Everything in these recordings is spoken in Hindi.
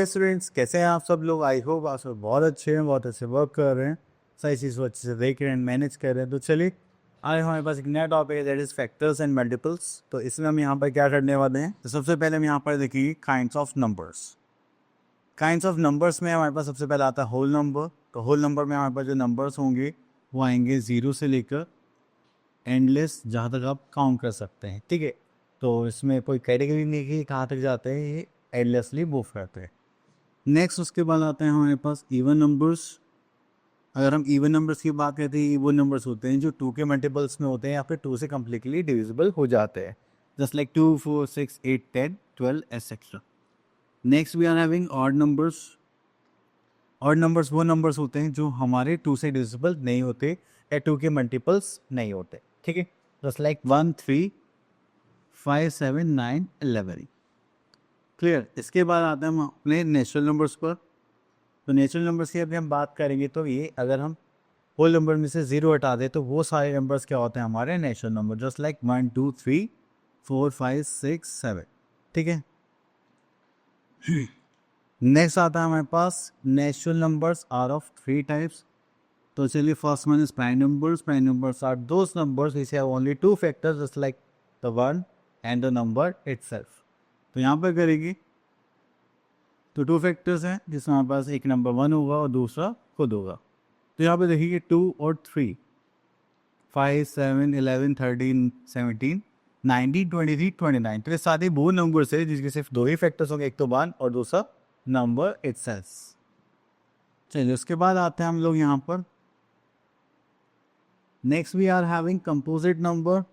हे स्टूडेंट्स, कैसे हैं आप सब लोग? आई होप आप सब बहुत अच्छे हैं, बहुत अच्छे वर्क कर रहे हैं, सही चीज़ को अच्छे से देख रहे हैं, मैनेज कर रहे हैं। तो चलिए आज हमारे पास एक नया टॉपिक है, that is factors and multiples. तो इसमें हम यहाँ पर क्या करने वाले हैं, तो सबसे पहले हम यहाँ पर देखिए kinds of numbers. Kinds of numbers में हमारे पास सबसे पहले आता है होल नंबर। तो होल नंबर में हमारे पास जो नंबर्स होंगे वो आएंगे 0 से लेकर एंडलेस, जहाँ तक आप काउंट कर सकते हैं। ठीक है, तो इसमें कोई कैटेगरी नहीं है कि कहाँ तक जाते हैं, ये एंडलेसली मूव करते हैं। नेक्स्ट उसके बाद आते हैं हमारे पास इवन नंबर्स। अगर हम इवन नंबर्स की बात करते हैं, वो नंबर्स होते हैं जो 2 के मल्टीपल्स में होते हैं या फिर 2 से कम्प्लीटली डिविजिबल हो जाते हैं, just like 2, 4, 6, 8, 10, 12 etcetera. Next we are having odd numbers. Odd numbers वो नंबर्स होते हैं जो हमारे 2 से डिविजिबल नहीं होते या 2 के मल्टीपल्स नहीं होते। ठीक है, जस्ट लाइक 1, 3, 5, 7, 9, 11। क्लियर। इसके बाद आते हैं हम अपने नेचुरल नंबर्स पर। तो नेचुरल नंबर्स की अभी हम बात करेंगे, तो ये अगर हम होल नंबर में से 0 हटा दें तो वो सारे नंबर्स क्या होते हैं, हमारे नेचुरल नंबर, जस्ट लाइक 1, 2, 3, 4, 5, 6, 7। ठीक है, नेक्स्ट आता है हमारे पास natural numbers are of 3 types. तो चलिए, first one is prime numbers. Prime numbers are those numbers which have only 2 factors, just like the 1 and the number itself. तो यहाँ पर करेंगे तो 2 फैक्टर्स हैं जिसमें हमारे पास एक नंबर 1 होगा और दूसरा खुद होगा। तो यहाँ पे देखिए 2 और 3, 5, 7, 11, 13, 17, 19, 23, 29। तो ये सारे वो नंबर्स है जिसके सिर्फ 2 ही फैक्टर्स होंगे, एक तो 1 और दूसरा नंबर इटसेल्फ। चलिए, उसके बाद आते हैं हम लोग यहाँ पर next we are having composite number.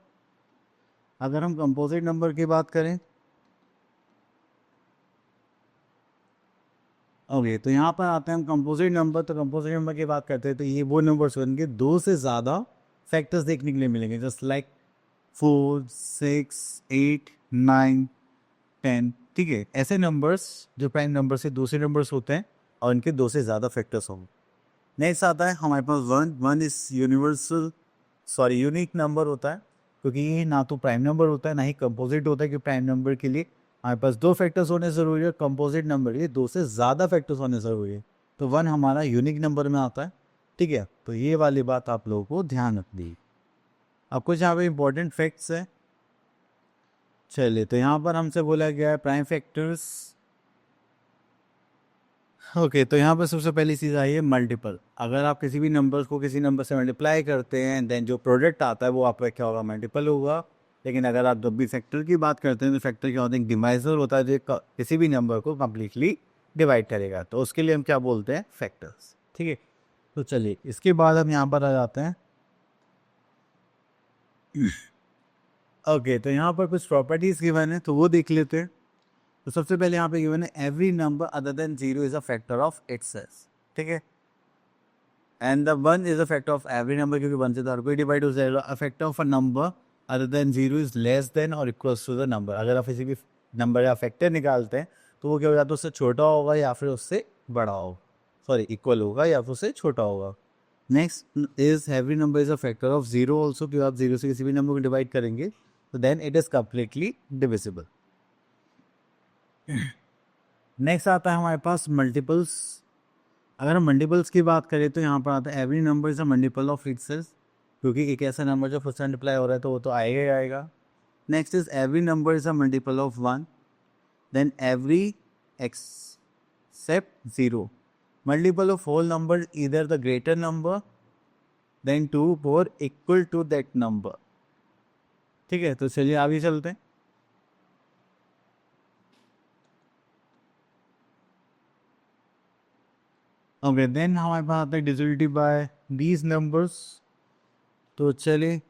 अगर हम कंपोजिट नंबर की बात करें, ओके, तो यहाँ पर आते हैं हम कंपोजिट नंबर। तो कंपोजिट नंबर की बात करते हैं तो ये वो नंबर्स होंगे 2 से ज़्यादा फैक्टर्स देखने के लिए मिलेंगे, जस्ट लाइक 4, 6, 8, 9, 10। ठीक है, ऐसे नंबर्स जो प्राइम नंबर से दूसरे नंबर्स होते हैं और इनके 2 से ज़्यादा फैक्टर्स होंगे। नेक्स्ट आता है हमारे पास 1। 1 is universal, sorry unique number होता है, क्योंकि ये ना तो प्राइम नंबर होता है ना ही कंपोजिट होता है। कि प्राइम नंबर के लिए हमारे पास 2 फैक्टर्स होने ज़रूरी है, कंपोजिट नंबर ये 2 से ज़्यादा फैक्टर्स होने ज़रूरी है। तो 1 हमारा यूनिक नंबर में आता है। ठीक है, तो ये वाली बात आप लोगों को ध्यान रखनी है। अब कुछ यहाँ पे इंपॉर्टेंट फैक्ट्स है। चलिए, तो यहाँ पर हमसे बोला गया है प्राइम फैक्टर्स। ओके, तो यहाँ पर सबसे पहली चीज़ आई है मल्टीपल। अगर आप किसी भी नंबर को किसी नंबर से मल्टीप्लाई करते हैं, देन जो प्रोडक्ट आता है वो आपका क्या होगा, मल्टीपल होगा। लेकिन अगर आप जब भी फैक्टर की बात करते हैं तो फैक्टर क्या होता है, एक डिवाइजर होता है जो किसी भी नंबर को कम्प्लीटली डिवाइड करेगा। तो उसके लिए हम क्या बोलते हैं, फैक्टर्स। ठीक है, तो चलिए इसके बाद हम यहाँ पर आ जाते हैं। ओके, तो यहाँ पर कुछ प्रॉपर्टीज़ गिवन है तो वो देख लेते हैं। तो सबसे पहले यहाँ पे गिवन है every number other than 0 is a factor of itself. ठीक है, and the 1 is a factor of every number, क्योंकि 1 से तो हर कोई डिवाइड हो जाएगा। A factor of a number other than 0 is less than और इक्वल्स टू द नंबर। अगर आप किसी भी नंबर का फैक्टर निकालते हैं तो वो क्या हो जाता है, उससे छोटा होगा या फिर उससे बड़ा होगा, सॉरी इक्वल होगा या फिर उससे छोटा होगा। Next is every number is a factor of 0 also, क्योंकि आप 0 से किसी भी नंबर को डिवाइड करेंगे तो then it is completely divisible. Next आता है हमारे पास मल्टीपल्स। अगर हम मल्टीपल्स की बात करें तो यहाँ पर आता है every number is a multiple of itself, क्योंकि एक ऐसा नंबर जो फर्स्ट मल्टीप्लाई हो रहा है तो वो तो आएगा ही आएगा। Next is every number is a multiple of 1, then every except 0 multiple of whole number इधर द ग्रेटर नंबर देन 2 और इक्वल टू दैट नंबर। ठीक है, तो चलिए आगे चलते हैं। ओके, देन हमारे पास आता है डिविजिबिलिटी बाय दीज नंबर्स। तो चलिए,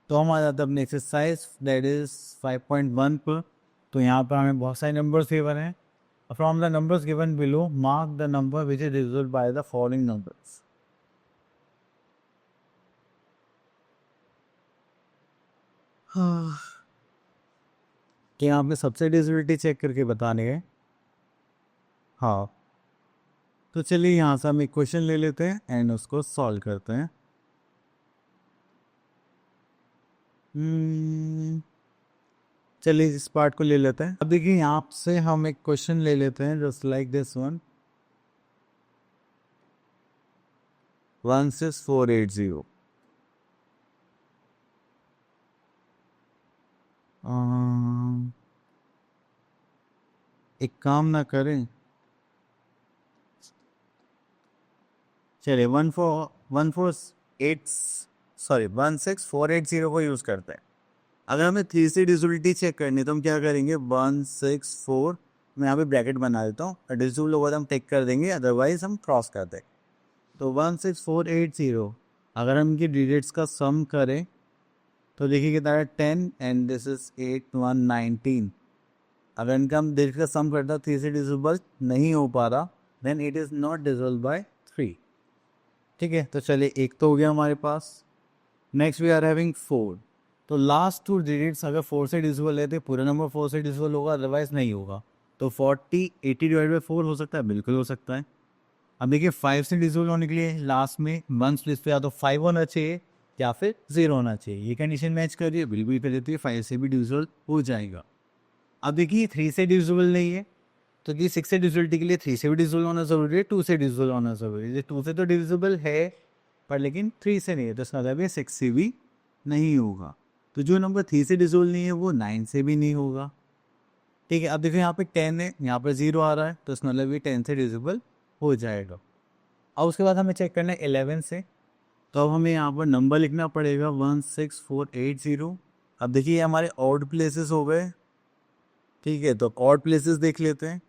तो हम आ जाते हैं अपने एक्सरसाइज दैट इज 5.1 पर। तो यहाँ पर हमें बहुत सारे नंबर्स गिवन हैं। From the numbers given below mark the number which is divisible by the following numbers. कि यहाँ पे सबसे डिविजिबिलिटी चेक करके बताने है। हाँ, तो चलिए यहाँ से हम एक क्वेश्चन ले लेते हैं एंड उसको सॉल्व करते हैं। चलिए इस पार्ट को ले लेते हैं। अब देखिए यहाँ से हम एक क्वेश्चन ले लेते हैं जस्ट लाइक दिस वन, 16480। एक काम ना करें, चलिए 16480 को यूज़ करते हैं। अगर हमें 3C डिविजिबिलिटी चेक करनी है तो हम क्या करेंगे, 164, मैं यहाँ पे ब्रैकेट बना देता हूँ, डिविजिबल होगा तो हम टिक कर देंगे, अदरवाइज हम क्रॉस कर देंगे। तो 16480 अगर हम इनकी डिजिट्स का सम करें तो देखिए कितना है 10 एंड दिस इज 8119। अगर इनका हम डिजिट का सम करता है 3C डिविजिबल नहीं हो पा रहा, then it is not divisible by 3। ठीक है, तो चलिए एक तो हो गया हमारे पास। Next we are having 4। तो लास्ट टू डिजिट्स अगर 4 से डिविजिबल है तो पूरा नंबर 4 से डिविजिबल होगा, अदरवाइज नहीं होगा। तो 80 डिवाइड बाई 4 हो सकता है, बिल्कुल हो सकता है। अब देखिए 5 से डिविजिबल होने के लिए लास्ट में वन प्लेस पे या तो 5 होना चाहिए या फिर 0 होना चाहिए। ये कंडीशन मैच कर रही है, बिल्कुल कर देती है, 5 से भी डिविजिबल हो जाएगा। अब देखिए 3 से डिविजिबल नहीं है, तो कि 6 से डिविजिबिलिटी के लिए 3 से भी डिविजिबल होना ज़रूरी है, 2 से डिविजिबल होना ज़रूरी है। 2 से तो डिविजिबल है पर लेकिन 3 से नहीं है, तो इसका मतलब है 6 से भी नहीं होगा। तो जो नंबर 3 से डिविजिबल नहीं है वो 9 से भी नहीं होगा। ठीक है, अब देखो यहाँ पे 10 है, यहाँ पर 0 आ रहा है, तो इसका मतलब भी 10 से डिविजिबल हो जाएगा। अब उसके बाद हमें चेक करना है 11 से, तो अब हमें यहाँ पर नंबर लिखना पड़ेगा 16480। अब देखिए ये हमारे ऑड प्लेसेस हो गए। ठीक है, तो ऑड प्लेसेस देख लेते हैं।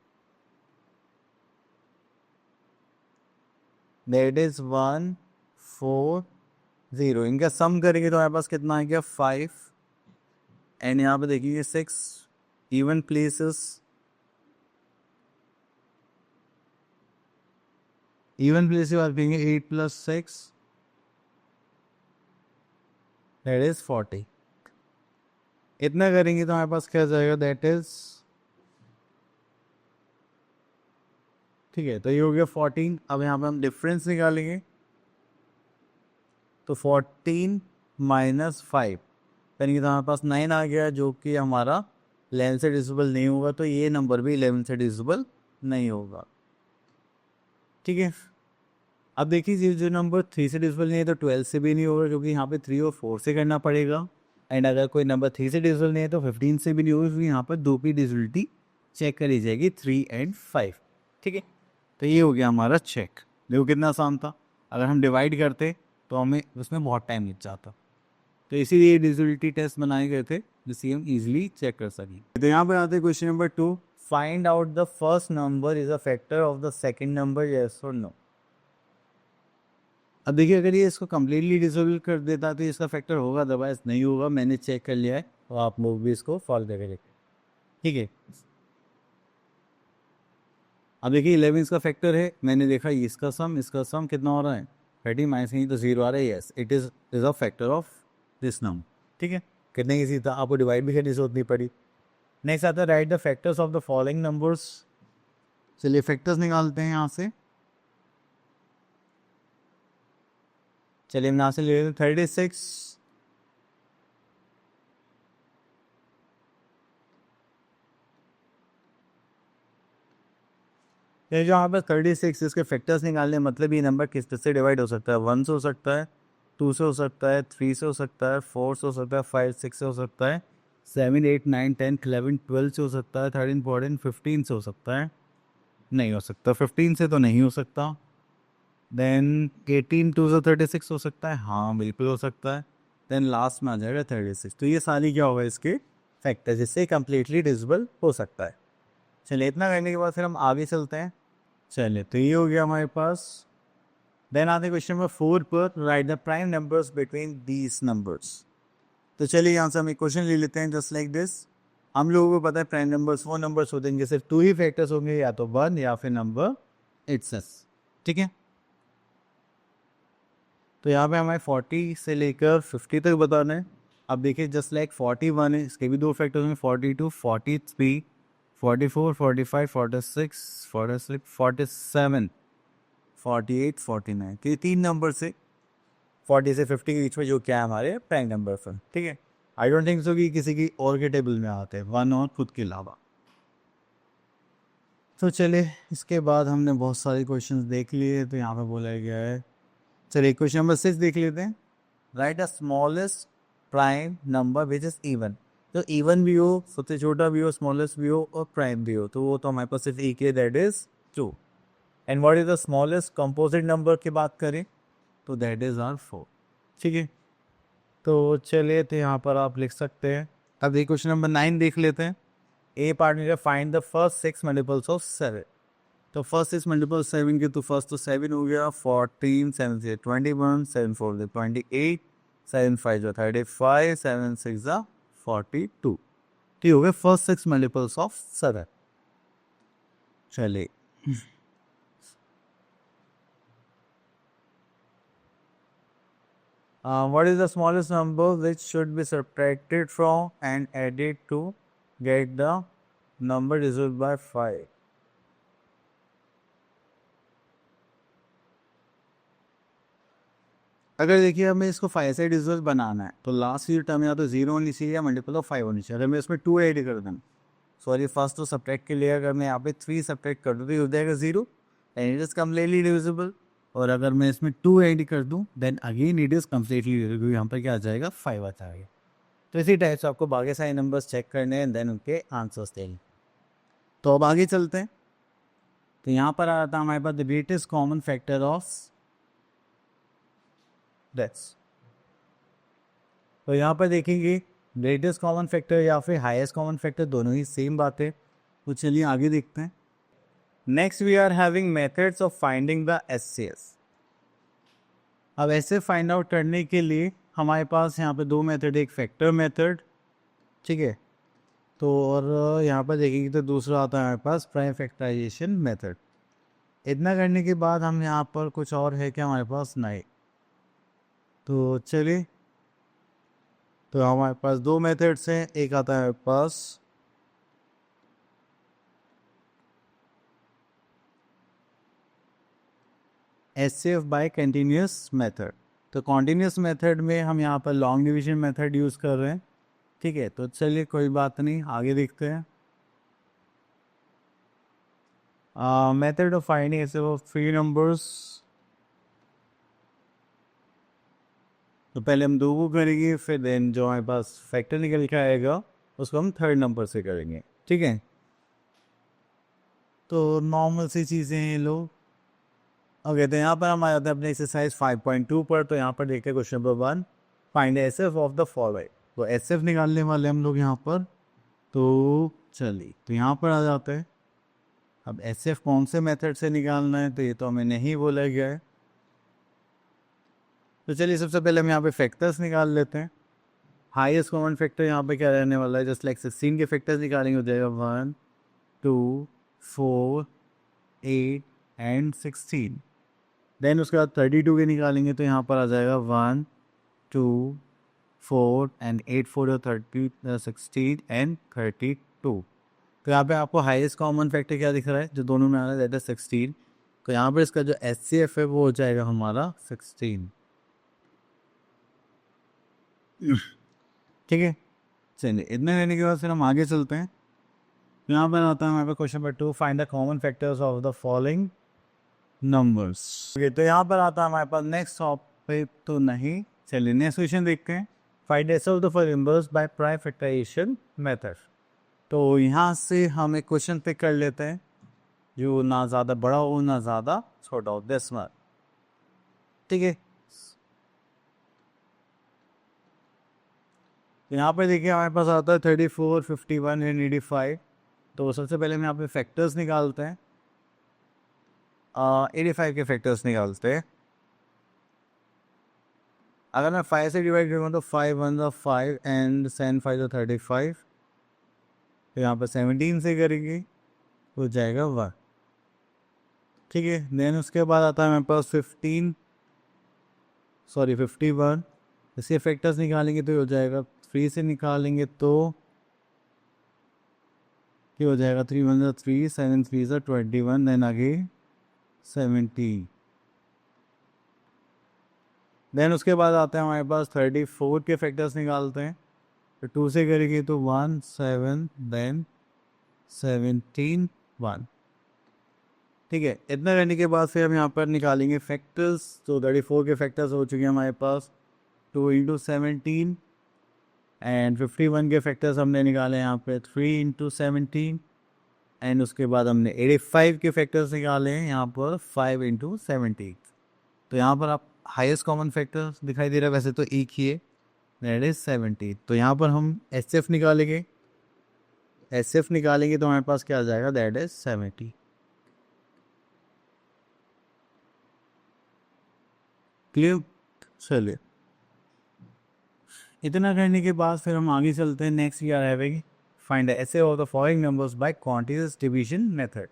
That is 140। इनका सम करेंगे तो हमारे पास कितना आ गया 5, एंड यहाँ पे देखिए 6 इवन प्लेसेस। इवन प्लेस की बात करेंगे 8 + 6 दैट इज 40। इतना करेंगे तो हमारे पास क्या जाएगा, दैट इज, ठीक है, तो ये हो गया 14। अब यहाँ पे हम डिफरेंस निकालेंगे, तो 14 - 5 यानी कि हमारे पास 9 आ गया, जो कि हमारा 11 से डिविजिबल नहीं होगा, तो ये नंबर भी 11 से डिविजिबल नहीं होगा। ठीक है, अब देखिए जो नंबर 3 से डिविजिबल नहीं है तो 12 से भी नहीं होगा, क्योंकि यहाँ पे 3 और 4 से करना पड़ेगा। एंड अगर कोई नंबर 3 से डिविजिबल नहीं है तो 15 से भी नहीं होगा, क्योंकि यहाँ पर दो की डिविजिबिलिटी चेक करी जाएगी, 3 और 5। ठीक है, तो ये हो गया हमारा चेक। देखो कितना आसान था, अगर हम डिवाइड करते तो हमें उसमें बहुत टाइम लग जाता, तो इसीलिए डिविजिबिलिटी टेस्ट बनाए गए थे जिससे हम इजीली चेक कर सकें। तो यहाँ पे आते हैं question number 2, find out the first number is a factor of the second number, yes और नो। अब देखिए अगर ये इसको कम्प्लीटली डिसोल्व कर देता तो इसका फैक्टर होगा, अदरवाइज नहीं होगा। मैंने चेक कर लिया है, तो आप लोग भी इसको फॉलो करके देखिए। ठीक है, अब देखिए 11 इसका फैक्टर है, मैंने देखा इसका सम कितना हो रहा है 30 माइनस नहीं तो 0 आ रहा है, yes it is a factor of this number. ठीक है, कितने ईजी था, आपको डिवाइड भी करनी जरूरत नहीं पड़ी। नेक्स्ट आता है right the factors of the following numbers. चलिए फैक्टर्स निकालते हैं यहाँ से। चलिए हम यहाँ से ले लेते हैं 36, ये जो यहाँ पर 36 इसके फैक्टर्स निकालने मतलब ये नंबर किस से डिवाइड हो सकता है, 1 से हो सकता है, 2 से हो सकता है, 3 से हो सकता है, 4 से हो सकता है, 5 6 से हो सकता है, 7 8 9 10 11 12 से हो सकता है, 13 14 15 से हो सकता है, नहीं हो सकता 15 से तो नहीं हो सकता। देन 18 2 से 36 हो सकता है, हाँ बिल्कुल हो सकता है। देन लास्ट में आ जाएगा 36। तो ये सारी क्या होगा इसके फैक्टर, जिससे कम्प्लीटली डिविजिबल हो सकता है। चलिए इतना करने के बाद फिर हम आगे चलते हैं। चलिए तो ये हो गया हमारे पास। देन आते क्वेश्चन नंबर 4 पर, right the prime numbers between these numbers. तो चलिए यहाँ से हम एक क्वेश्चन ले लेते हैं जस्ट लाइक दिस। हम लोगों को पता है प्राइम नंबर्स वो नंबर्स होते हैं जिनके सिर्फ 2 ही फैक्टर्स होंगे, या तो 1 या फिर नंबर इट्सेल्फ। ठीक है, तो यहाँ पे हमें 40 से लेकर 50 तक बताना है। अब देखिए जस्ट लाइक 41 है, इसके भी दो फैक्टर्स होंगे, 42 43 44 45 46 46 47 48 49, तो ये तीन नंबर से 40 से 50 के बीच में जो क्या है हमारे प्राइम नंबर पर। ठीक है, आई डोंट थिंक सो कि किसी की और के टेबल में आते हैं, वन और खुद के अलावा। तो चलिए इसके बाद हमने बहुत सारे क्वेश्चंस देख लिए, तो यहाँ पे बोला गया है, चलिए क्वेश्चन नंबर 6 देख लेते हैं। Right a smallest prime number which is even. तो इवन भी हो, सबसे छोटा भी हो, स्मॉलेस्ट भी हो और प्राइम भी हो, तो वो तो हमारे पास सिर्फ एक है, that is 2। And what is the smallest composite number की बात करें तो दैट इज आर 4। ठीक है, तो चलिए तो यहाँ पर आप लिख सकते हैं। अब ये क्वेश्चन नंबर 9 देख लेते हैं। ए पार्ट में find the first 6 multiples of 7। तो फर्स्ट 6 मल्टीपल 7 के, तो फर्स्ट तो 7 हो गया, 14, 7 से 21, 7 4 से 28, 7 5 जो 35, 7 6 जा 42। ठीक हो गया फर्स्ट 6 मल्टीपल्स ऑफ 7। चलिए what is the smallest number which should be subtracted from and added to get the number reduced by 5? अगर देखिए हमें इसको 5 से डिजिट बनाना है तो लास्ट की टर्म या तो 0 होनी चाहिए या मल्टीपल ऑफ 5 होनी चाहिए। अगर मैं इसमें 2 ऐड कर दूँ, सॉरी फर्स्ट तो सब्ट्रैक्ट के लिए अगर मैं यहाँ पे 3 सब्ट्रैक्ट कर दूँ तो हो जाएगा 0 and it is completely divisible. और अगर मैं इसमें 2 ऐड कर दूँ then again it is completely divisible, क्योंकि यहाँ पर क्या आ जाएगा 5 आ जाएगा। तो इसी टाइप से आपको बाकी सारे नंबर्स चेक करने हैं देन उनके आंसर्स देंगे। तो अब आगे चलते हैं। तो यहाँ पर आ जाता है हमारे पास the greatest common factor of that's. तो यहाँ पर देखेंगे ग्रेटेस्ट कॉमन फैक्टर या फिर हाईएस्ट कॉमन फैक्टर, दोनों ही सेम बात है। तो चलिए आगे देखते हैं। Next we are having methods of finding the HCF. अब ऐसे फाइंड आउट करने के लिए हमारे पास यहाँ पे दो मेथड, एक फैक्टर मेथड, ठीक है, तो और यहाँ पर देखेंगे तो दूसरा आता है हमारे पास प्राइम फैक्टराइजेशन मेथड। इतना करने के बाद हम यहाँ पर कुछ और है क्या हमारे पास, नहीं। तो चलिए, तो हमारे पास दो मेथड्स हैं, एक आता है हमारे पास एचसीएफ बाय कंटिन्यूस मेथड। तो कॉन्टिन्यूस मेथड में हम यहाँ पर लॉन्ग डिवीजन मेथड यूज़ कर रहे हैं, ठीक है। तो चलिए कोई बात नहीं, आगे देखते हैं। Method of finding HCF of 3 numbers. तो पहले हम दो को करेंगे, फिर देन जो हमारे पास फैक्टर निकल के आएगा उसको हम थर्ड नंबर से करेंगे, ठीक है। तो नॉर्मल सी चीज़ें हैं लोग। ओके, तो यहाँ पर हम आ जाते हैं अपने एक्सरसाइज 5.2 पर। तो यहाँ पर देखते हैं question number 1, find SF of the following. तो एसएफ निकालने वाले हम लोग यहाँ पर। तो चलिए, तो यहाँ पर आ जाते हैं। अब एसएफ कौन से मेथड से निकालना है तो ये तो हमें नहीं बोला गया है। तो चलिए सबसे पहले हम यहाँ पे फैक्टर्स निकाल लेते हैं। हाईएस्ट कॉमन फैक्टर यहाँ पे क्या रहने वाला है, जस्ट लाइक 16 के फैक्टर्स निकालेंगे, हो जाएगा 1 2 4 8 एंड 16। देन उसके बाद 32 के निकालेंगे तो यहाँ पर आ जाएगा 1 2 4 एंड 8 4 30 16 एंड 32। तो यहाँ पे आपको हाईएस्ट कॉमन फैक्टर क्या दिख रहा है, जो दोनों में आ रहा है, दैट इज 16। तो यहाँ पर इसका जो एचसीएफ है वो हो जाएगा हमारा 16, ठीक है। चलिए इतने लेने के बाद फिर हम आगे चलते हैं। यहाँ पर आता है हमारे पास question number 2, find the common factors of the following numbers. Okay, तो यहाँ पर आता है हमारे पास नेक्स्ट टॉपिक तो नहीं। चलिए नेक्स्ट क्वेश्चन देखते हैं, find S of the following numbers by prime factorization method. तो यहाँ से हम एक क्वेश्चन पिक कर लेते हैं जो ना ज़्यादा बड़ा हो ना ज़्यादा छोटा हो, 10 मार्क, ठीक है। यहाँ पे देखिए हमारे पास आता है 34 51 एंड 85। तो सबसे पहले हम यहाँ पे फैक्टर्स निकालते हैं, 85 के फैक्टर्स निकालते हैं। अगर मैं 5 से डिवाइड करूँगा तो 5 1 ज़ा 5 एंड 7 5 ज़ा 35। तो यहाँ पर 17 से करेंगे हो जाएगा 1, ठीक है। देन उसके बाद आता है मेरे पास 51। इसके फैक्टर्स निकालेंगे तो हो जाएगा 3 से निकालेंगे तो ये हो जाएगा 3 1 ज़ा 3 7 3 ज़ा 21 देन आगे 17। देन उसके बाद आते हैं हमारे पास 34 के फैक्टर्स निकालते हैं। तो 2 से करेंगे तो 1 7 देन 17 1। ठीक है, इतना करने के बाद फिर हम यहाँ पर निकालेंगे फैक्टर्स। तो 34 के फैक्टर्स हो चुके हैं हमारे पास, 2 इंटू 17 एंड 51 के फैक्टर्स हमने निकाले यहाँ पे 3 इंटू 17 एंड उसके बाद हमने 85 के फैक्टर्स निकाले हैं यहाँ पर 5 इंटू 17। तो यहाँ पर आप हाईएस्ट कॉमन फैक्टर दिखाई दे रहा है, वैसे तो एक ही है, दैट इज 70। तो यहाँ पर हम एच निकालेंगे, एच निकालेंगे तो हमारे पास क्या आ जाएगा, दैट इज 70। क्लियर। चलिए, इतना करने के बाद फिर हम आगे चलते हैं। नेक्स्ट क्या रहेगी, find essay of the following numbers bye quantities division method.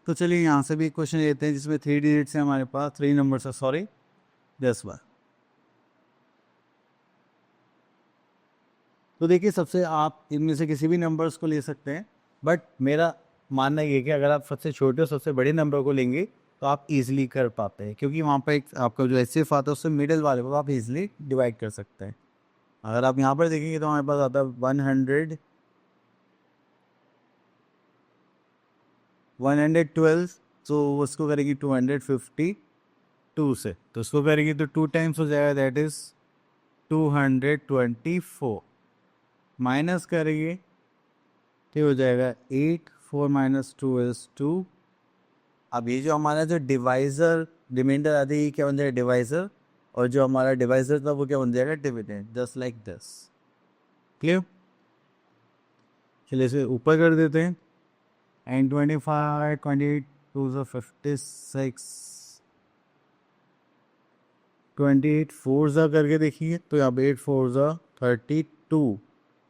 तो चलिए यहाँ से भी एक क्वेश्चन लेते हैं जिसमें 3 डिजिट्स हैं हमारे पास, 3 नंबर्स है, सॉरी 10 बार। तो देखिए, सबसे आप इनमें से किसी भी नंबर्स को ले सकते हैं, बट मेरा मानना ये है कि अगर आप सबसे छोटे और सबसे बड़े नंबर को लेंगे तो आप इजीली कर पाते हैं, क्योंकि वहाँ पर एक आपका जो एच एफ आता है उससे मिडिल वाले को आप इजीली डिवाइड कर सकते हैं। अगर आप यहाँ पर देखेंगे तो हमारे पास आता है 112, तो उसको करेंगे 252 से, तो उसको करेंगे तो 2 टाइम्स हो जाएगा, दैट इज 224 माइनस करेंगे तो हो जाएगा 8, 4 माइनस 2 इज 2। अब ये जो हमारा जो डिवाइज़र रिमाइंडर आती है, क्या बन जाएगा, डिवाइज़र, और जो हमारा डिवाइज़र था वो क्या बन जाएगा, dividend, just like this. Clear. चलिए इसे ऊपर कर देते हैं, एंड 25 22 56 28 4 करके देखिए, तो यहाँ पे 8 4 32,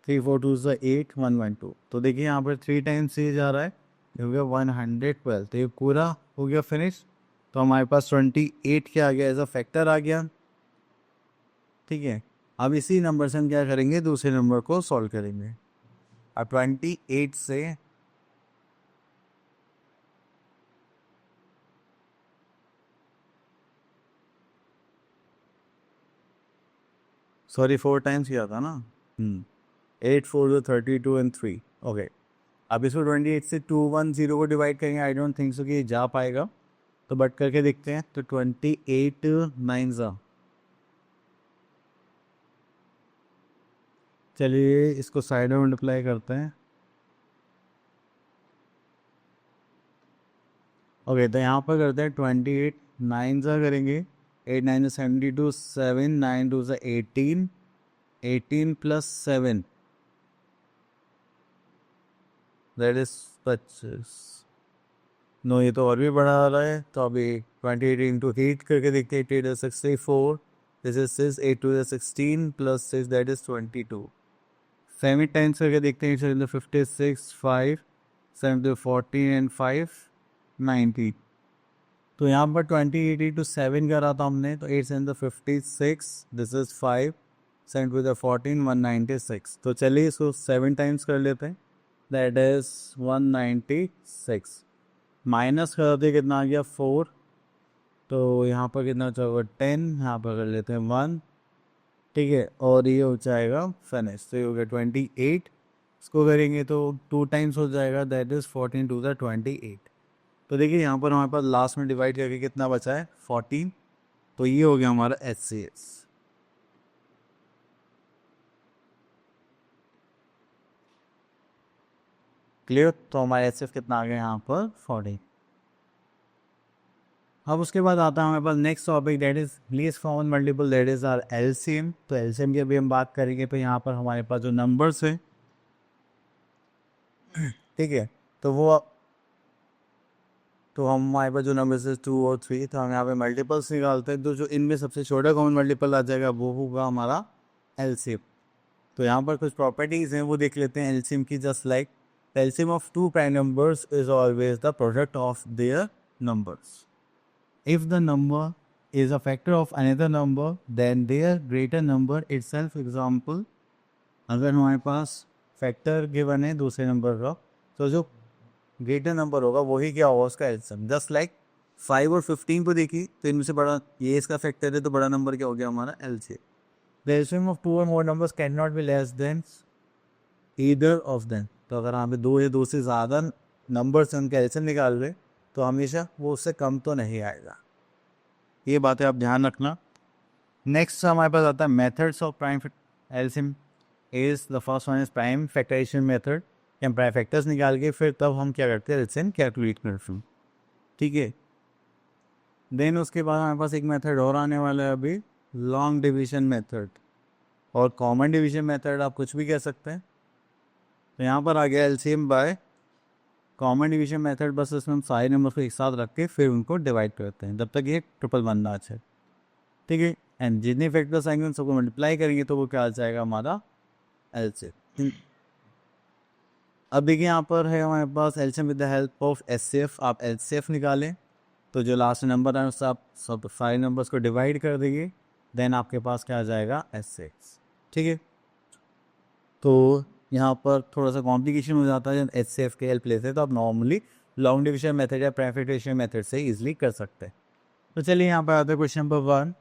3 4 2 8 1 1 2। तो देखिए यहाँ पर 3 टाइम्स ये जा रहा है, ये हो गया 112। तो ये पूरा हो गया फिनिश। तो हमारे पास 28 क्या आ गया, एज अ फैक्टर आ गया। ठीक है, अब इसी नंबर से हम क्या करेंगे, दूसरे नंबर को सॉल्व करेंगे। अब 28 से सॉरी 4 टाइम्स किया था ना, 8 4 32 एंड 3। ओके, अब इसको 28 से 210 को डिवाइड करेंगे, आई डोंट थिंक सो कि ये जा पाएगा, तो बट करके देखते हैं। तो 28 9 चलिए इसको साइड में मल्टीप्लाई करते हैं। ओके, तो यहाँ पर करते हैं 28 9 करेंगे, 8 9 72, 7 9 2 18, 18 प्लस 7 दैट इज 25। नो, ये तो और भी बढ़ा रहा है, तो अभी 28 इंटू 8 करके देखते हैं, 8 8 64, this is 6, 8 2 16 plus 6 that is 22। 7 times करके देखते हैं, 56 5 7 14 एंड 5 90। तो यहाँ पर 20 टू 7 करा था हमने, तो 8 7 56, दिस इज 5 7 टू 14 196। तो चलिए इसको 7 टाइम्स कर लेते हैं, दैट इज 196 माइनस करते कितना आ गया 4, तो यहाँ पर कितना होगा 10, यहाँ पर कर लेते हैं 1। ठीक है, और ये हो जाएगा फिनिश। तो ये हो गया 28, इसको करेंगे तो 2 टाइम्स हो जाएगा, दैट इज 14 टू 28। तो देखिए यहाँ पर हमारे पास लास्ट में डिवाइड करके कितना बचा है 14। तो ये हो गया हमारा HCS। क्लियर। तो हमारा HCF कितना आ गया यहाँ पर 40। अब उसके बाद आता है हमारे पास next topic, that is least common multiple, that is or LCM। तो LCM की अभी हम बात करेंगे। तो यहाँ पर हमारे पास जो नंबर्स हैं, ठीक है, तो वो तो हम हमारे पास जो नंबर्स है 2 और 3, तो हम यहाँ पे मल्टीपल्स निकालते हैं। तो जो इनमें सबसे छोटा कॉमन मल्टीपल आ जाएगा वो होगा हमारा LCM। तो यहाँ पर कुछ प्रॉपर्टीज़ हैं वो देख लेते हैं LCM की। Just like LCM of 2 prime numbers is always the product of their numbers. If the number is a factor of another number then their greater number itself। Example, अगर हमारे पास फैक्टर गिवन है दूसरे नंबर का, तो जो ग्रेटर नंबर होगा वही क्या होगा, उसका एल्सियम। जस्ट लाइक 5 और 15 को देखिए, तो इनमें से बड़ा ये इसका फैक्टर है, तो बड़ा नंबर क्या हो गया हमारा LCM। The LCM of two और more numbers can not be less than either of them. तो अगर यहाँ पे दो या दो से ज़्यादा नंबर से उनका एलसीएम निकाल रहे तो हमेशा वो उससे कम तो नहीं आएगा। ये बातें आप ध्यान रखना। नेक्स्ट हमारे पास आता है methods of prime LCM is the first one is prime factorization method. हम प्राइम फैक्टर्स निकाल के फिर तब हम क्या करते हैं, एलसीएम कैलकुलेट करते हैं। ठीक है। देन उसके बाद हमारे पास एक मेथड और आने वाला है अभी, लॉन्ग डिवीजन मेथड और कॉमन डिवीजन मेथड, आप कुछ भी कह सकते हैं। तो यहाँ पर आ गया LCM by common division method. बस इसमें हम सारे नंबर को एक साथ रख के फिर उनको डिवाइड करते हैं, जब तक ये ट्रिपल बनना अच्छा है। ठीक है। एंड जितने फैक्टर्स आएंगे उन सबको मल्टीप्लाई करेंगे तो वो क्या आ जाएगा हमारा एलसीएम। अब देखिए यहाँ पर है हमारे पास LCM with the help of HCF. आप एचसीएफ निकालें तो जो लास्ट नंबर है उससे आप सब सारे नंबर्स को डिवाइड कर देंगे, देन आपके पास क्या आ जाएगा एचसीएफ। ठीक है। तो यहाँ पर थोड़ा सा कॉम्प्लिकेशन हो जाता है जब एचसीएफ के हेल्प लेते हैं, तो आप नॉर्मली लॉन्ग डिवीजन मेथड या प्राइम फैक्टराइजेशन मेथड से इजीली कर सकते हैं। तो चलिए यहाँ पर आते हैं क्वेश्चन नंबर 1।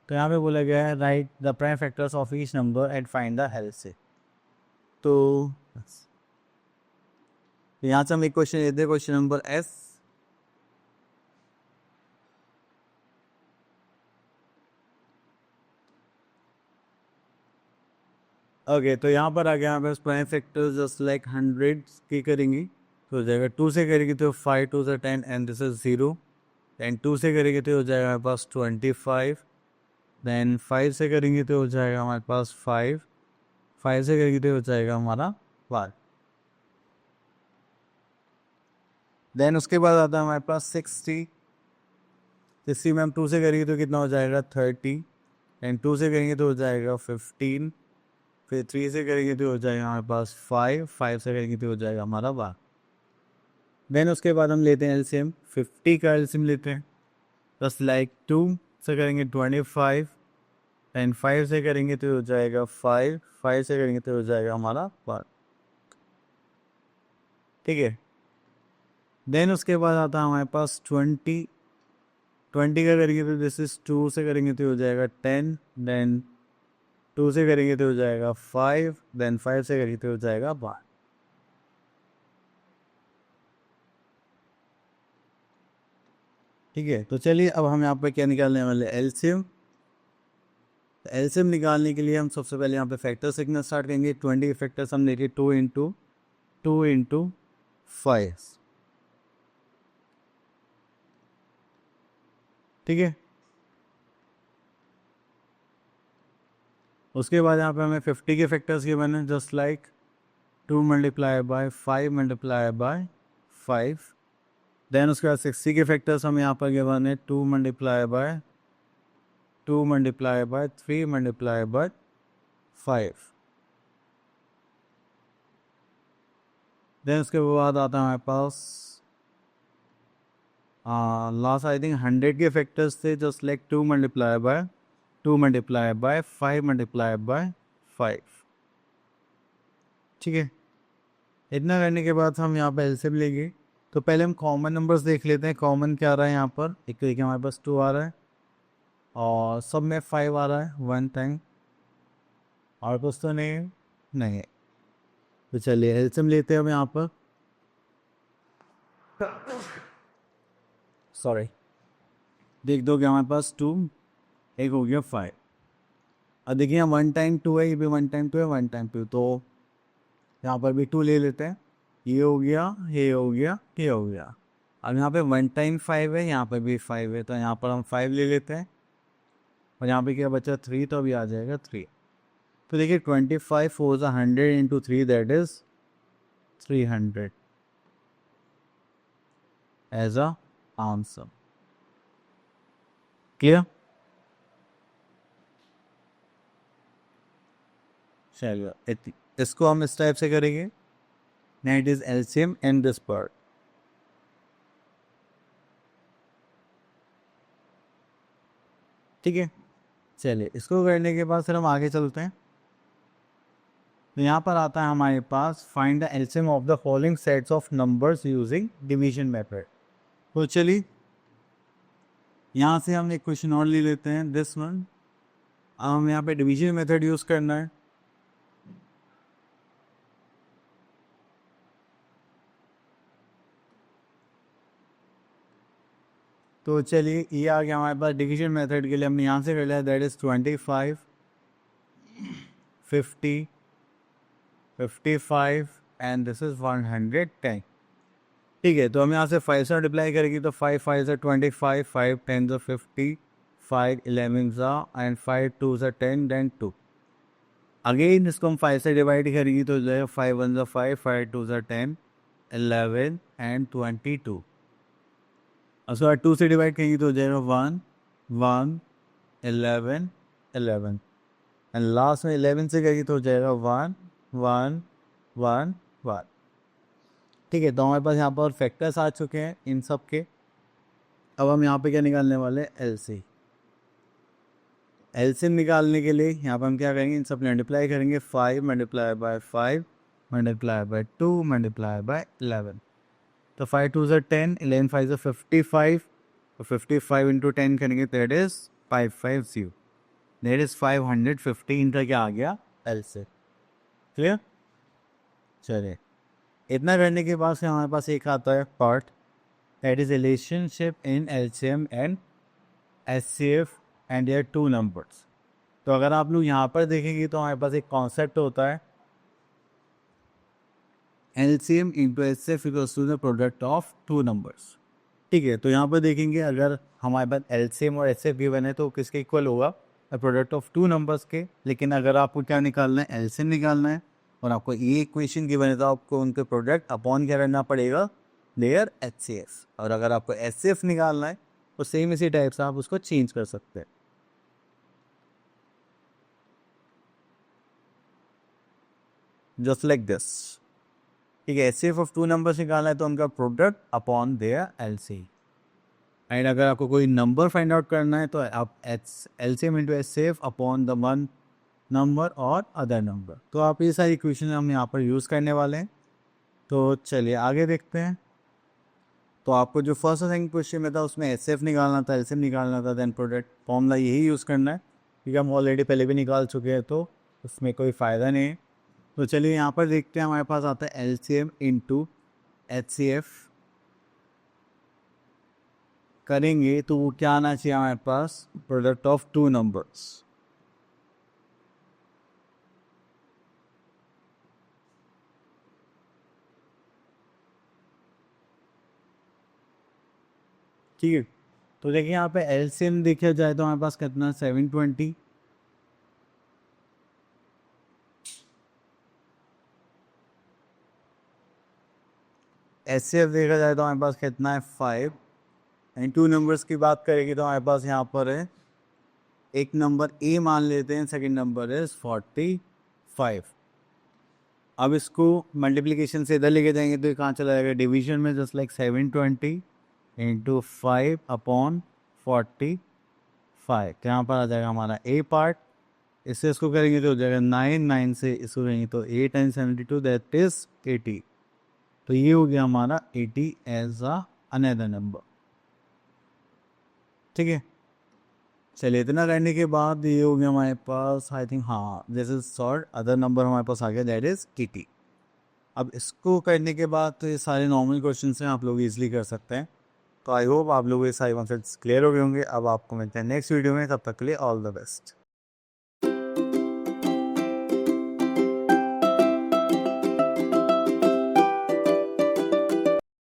तो यहाँ पे बोला गया है right the prime factors of each number and find the LCM. तो यहाँ से हम एक क्वेश्चन लेते हैं, क्वेश्चन नंबर एस। ओके तो यहाँ पर आ गया हमारे पास प्राइम फैक्टर्स जस्ट लाइक 100 की करेंगे तो हो जाएगा 2 से करेंगे तो 5 2 से 10 एंड दिस इज 0। एंड 2 से करेंगे तो हो जाएगा हमारे पास 25। देन 5 से करेंगे तो हो जाएगा हमारे पास 5। 5 से करेंगे तो हो जाएगा हमारा 1। देन उसके बाद आता है हमारे पास 60। 60 में हम 2 से करेंगे तो कितना हो जाएगा 30। एंड 2 से करेंगे तो हो जाएगा 15। फिर 3 से करेंगे तो हो जाएगा हमारे पास 5। 5 से करेंगे तो हो जाएगा हमारा 1। देन उसके बाद हम लेते हैं एलसीएम, 50 का एलसीएम लेते हैं। बस लाइक 2 से करेंगे 25। एंड 5 से करेंगे तो हो जाएगा 5। 5 से करेंगे तो हो जाएगा हमारा 1। ठीक है। देन उसके बाद आता है हमारे पास 20। 20 का करेंगे तो दिस इज 2 से करेंगे तो हो जाएगा 10। देन 2 से करेंगे तो हो जाएगा 5। देन 5 से करेंगे तो हो जाएगा 1। ठीक है। तो चलिए अब हम यहाँ पे क्या निकालने वाले एलसीएम। एलसीएम निकालने के लिए हम सबसे पहले यहाँ पे फैक्टर सीखना स्टार्ट करेंगे। 20 के फैक्टर्स हम लेंगे 2 इंटू 5। ठीक है। उसके बाद यहाँ पे हमें 50 के फैक्टर्स के बने just like 2 multiply by 5 multiply by 5। Then उसके बाद 60 के फैक्टर्स हम यहाँ पर गिवन है 2 multiply by 2 multiply by 3 multiply by 5। Then उसके बाद आता है हमारे पास लास्ट आई थिंक 100 के फैक्टर्स थे just like 2 multiply by 2 multiply by 5 multiply by 5। ठीक है। इतना करने के बाद हम यहाँ पर एलसीएम लेंगे। तो पहले हम कॉमन नंबर्स देख लेते हैं, कॉमन क्या आ रहा है यहाँ पर। एक तो देखिए हमारे पास 2 आ रहा है और सब में 5 आ रहा है 1 टाइम, और कुछ तो नहीं है। तो चलिए एलसीएम लेते हैं हम यहाँ पर। सॉरी, देख दो कि हमारे पास 2, एक हो गया 5। अब देखिए यहाँ 1 टाइम 2 है, ये भी 1 टाइम 2 है, 1 टाइम 2, तो यहाँ पर भी 2 ले लेते हैं। ये हो गया, ये हो गया, ये हो गया। अब यहाँ पे 1 टाइम 5 है, यहाँ पे भी 5 है, तो यहाँ पर हम 5 ले लेते हैं। और यहाँ पे क्या बचा 3, तो अभी आ जाएगा 3। तो देखिए 25 4 100 into 3 that is 300 as a answer. Clear? चलिए इसको हम इस टाइप से करेंगे, net is LCM and this part. ठीक है। चलिए इसको करने के बाद फिर हम आगे चलते हैं। तो यहाँ पर आता है हमारे पास find the LCM of the following sets of numbers using division method. तो चलिए यहाँ से हम एक क्वेश्चन और ले लेते हैं, दिस वन। अब हमें यहाँ पे डिवीजन मेथड यूज़ करना है। तो चलिए ये आ गया हमारे पास डिवीजन मेथड के लिए। हमने यहाँ से कर लिया, that is 25, 50, 55 and this is 110। ठीक है, तो हम यहाँ से 5 से मल्टीप्लाई करेंगे तो 5 5 से 25, 5 10 से 50, 5 11 सा एंड 5 2 से 10 देन 2। अगेन इसको हम 5 से डिवाइड करेंगे तो जो है 5 1 से 5, 5 2 से 10, 11 एंड 22। उसके बाद 2 से डिवाइड करेंगे तो जो है 1 1 11 11 एंड लास्ट में 11 से करेंगे तो जाएगा 1 1 1 1। ठीक है, तो हमारे पास यहाँ पर फैक्टर्स आ चुके हैं इन सब के। अब हम यहाँ पे क्या निकालने वाले हैं, एलसीएम निकालने के लिए यहाँ पर हम क्या करेंगे, इन सब मल्टीप्लाई करेंगे। 5 multiply by 5 multiply by 2 multiply bye 11। तो 5 2 से 10, 11 5 से 55, तो 55 इंटू 10 करेंगे दैट इज़ 550, दैट इज़ 550 इनका क्या आ गया, एलसीएम। क्लियर? चलिए, इतना करने के बाद से हमारे पास एक आता है part, that is relationship in LCM and HCF and their two numbers. तो अगर आप लोग यहाँ पर देखेंगे तो हमारे पास एक कॉन्सेप्ट होता है, LCM into HCF equals to the product of two numbers. ठीक है, तो यहाँ पर देखेंगे अगर हमारे पास एलसीएम और एचसीएफ गिवन है तो किसके इक्वल होगा, the product of two numbers के। लेकिन अगर आपको क्या निकालना है, एलसीएम निकालना है और आपको ये इक्वेशन गिवन है तो आपको उनके प्रोडक्ट अपॉन क्या करना पड़ेगा, लेयर एचसीएफ। और अगर आपको एचसीएफ निकालना है तो सेम इसी टाइप से आप उसको चेंज कर सकते हैं। Just like this. ठीक है, एचसीएफ ऑफ टू नंबर्स निकालना है तो उनका product upon their LCM. And अगर आपको कोई नंबर फाइंड आउट करना है तो आप LCM into HCF upon the one number और अदर नंबर। तो आप ये सारी इक्वेशन हम यहाँ पर यूज़ करने वाले हैं। तो चलिए आगे देखते हैं। तो आपको जो फर्स्ट और सेकंड क्वेश्चन में था उसमें एचसीएफ निकालना था, एलसीएम निकालना था, देन प्रोडक्ट फॉर्मूला यही यूज़ करना है क्योंकि हम ऑलरेडी पहले भी निकाल चुके हैं तो उसमें कोई फ़ायदा नहीं है। तो चलिए यहाँ पर देखते हैं, हमारे पास आता है एलसीएम इंटू एचसीएफ करेंगे तो वो क्या आना चाहिए हमारे पास, प्रोडक्ट ऑफ टू नंबर्स। ठीक है, तो देखिए यहाँ पे एलसीएम देखा जाए तो हमारे पास कितना, 720। एचसीएफ देखा जाए तो हमारे पास कितना है, 5। एंड टू नंबर्स की बात करेंगे तो हमारे पास यहाँ पर है एक नंबर ए मान लेते हैं, सेकंड नंबर इज 45। अब इसको मल्टीप्लिकेशन से इधर लेके जाएंगे तो ये कहाँ चला जाएगा, डिवीजन में, जस्ट लाइक 720 इंटू 5 अपॉन 45। तो यहाँ पर आ जाएगा हमारा ए पार्ट। इससे इसको करेंगे तो हो जाएगा 9, 9 से इसको करेंगे तो 8 एंड 72 दैट इज 80। तो ये हो गया हमारा 80 एज अ अनदर नंबर। ठीक है, चलिए इतना करने के बाद ये हो गया हमारे पास, आई थिंक हाँ this is sort, other number हमारे पास आ गया दैट इज 80। अब इसको करने के बाद तो ये सारे नॉर्मल क्वेश्चन हैं, आप लोग इजीली कर सकते हैं। तो आई होप आप लोग ये सारे कॉन्सेप्ट्स क्लियर हो गए होंगे। अब आपको मिलते हैं नेक्स्ट वीडियो में, तब तक के लिए ऑल द बेस्ट।